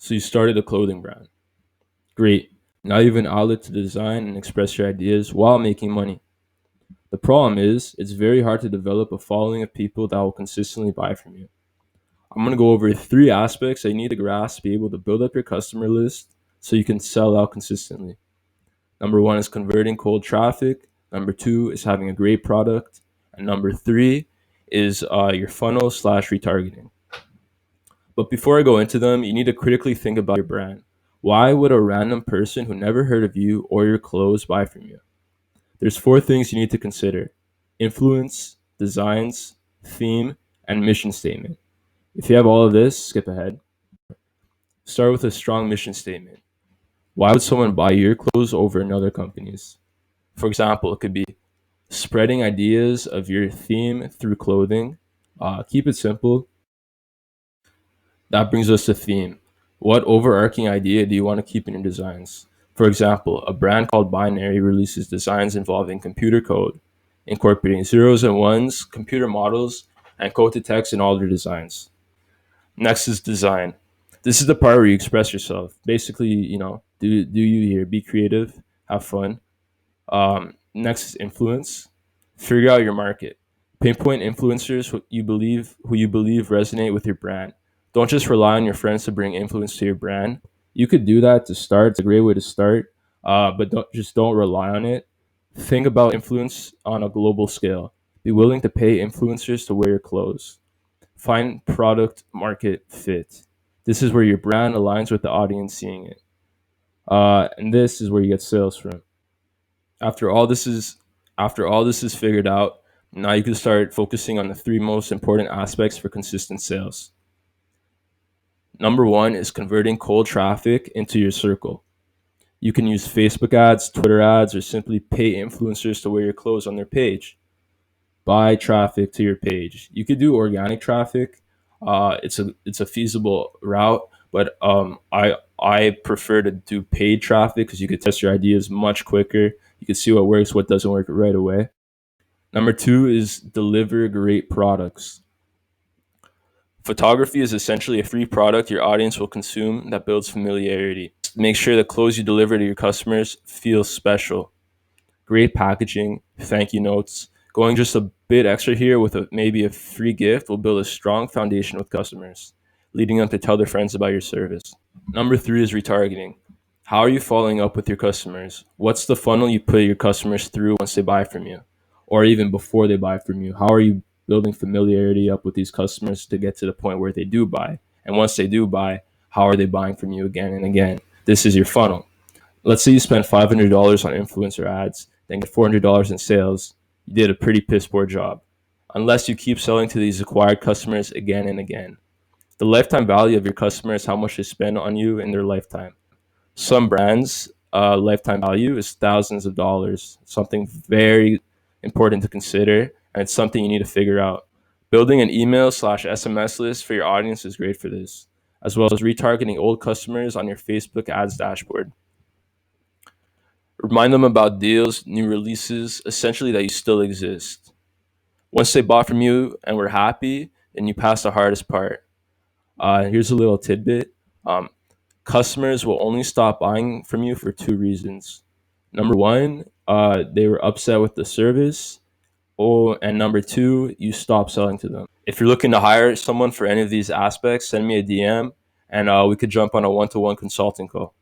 So you started a clothing brand. Great. Now you have an outlet to design and express your ideas while making money. The problem is, it's very hard to develop a following of people that will consistently buy from you. I'm going to go over three aspects that you need to grasp to be able to build up your customer list so you can sell out consistently. Number one is converting cold traffic. Number two is having a great product. And number three is your funnel slash retargeting. But before I go into them, you need to critically think about your brand. Why would a random person who never heard of you or your clothes buy from you? There's four things you need to consider: influence, designs, theme, and mission statement. If you have all of this, skip ahead. Start with a strong mission statement. Why would someone buy your clothes over another company's? For example, it could be spreading ideas of your theme through clothing. Keep it simple. That brings us to theme. What overarching idea do you want to keep in your designs? For example, a brand called Binary releases designs involving computer code, incorporating zeros and ones, computer models, and code to text in all their designs. Next is design. This is the part where you express yourself. Basically, do you here? Be creative, have fun. Next is influence. Figure out your market. Pinpoint influencers who you believe resonate with your brand. Don't just rely on your friends to bring influence to your brand. You could do that to start. It's a great way to start, but don't rely on it. Think about influence on a global scale. Be willing to pay influencers to wear your clothes. Find product market fit. This is where your brand aligns with the audience seeing it, and this is where you get sales from. After all this is after all this is figured out, now you can start focusing on the three most important aspects for consistent sales. Number one is converting cold traffic into your circle. You can use Facebook ads, Twitter ads, or simply pay influencers to wear your clothes on their page. Buy traffic to your page. You could do organic traffic. It's a feasible route, but I prefer to do paid traffic because you could test your ideas much quicker. You can see what works, what doesn't work right away. Number two is deliver great products. Photography is essentially a free product your audience will consume that builds familiarity. Make sure the clothes you deliver to your customers feel special. Great packaging, thank you notes. Going just a bit extra here with maybe a free gift will build a strong foundation with customers, leading them to tell their friends about your service. Number three is retargeting. How are you following up with your customers? What's the funnel you put your customers through once they buy from you, or even before they buy from you? How are you building familiarity up with these customers to get to the point where they do buy? And once they do buy, how are they buying from you again and again? This is your funnel. Let's say you spend $500 on influencer ads, then get $400 in sales. You did a pretty piss poor job. Unless you keep selling to these acquired customers again and again. The lifetime value of your customer is how much they spend on you in their lifetime. Some brands' lifetime value is thousands of dollars, something very important to consider, and it's something you need to figure out. Building an email slash SMS list for your audience is great for this, as well as retargeting old customers on your Facebook ads dashboard. Remind them about deals, new releases, essentially that you still exist. Once they bought from you and were happy, then you pass the hardest part. Here's a little tidbit. Um, Customers will only stop buying from you for two reasons. Number one, they were upset with the service. Oh, and number two, you stop selling to them. If you're looking to hire someone for any of these aspects, send me a DM and we could jump on a one to one consulting call.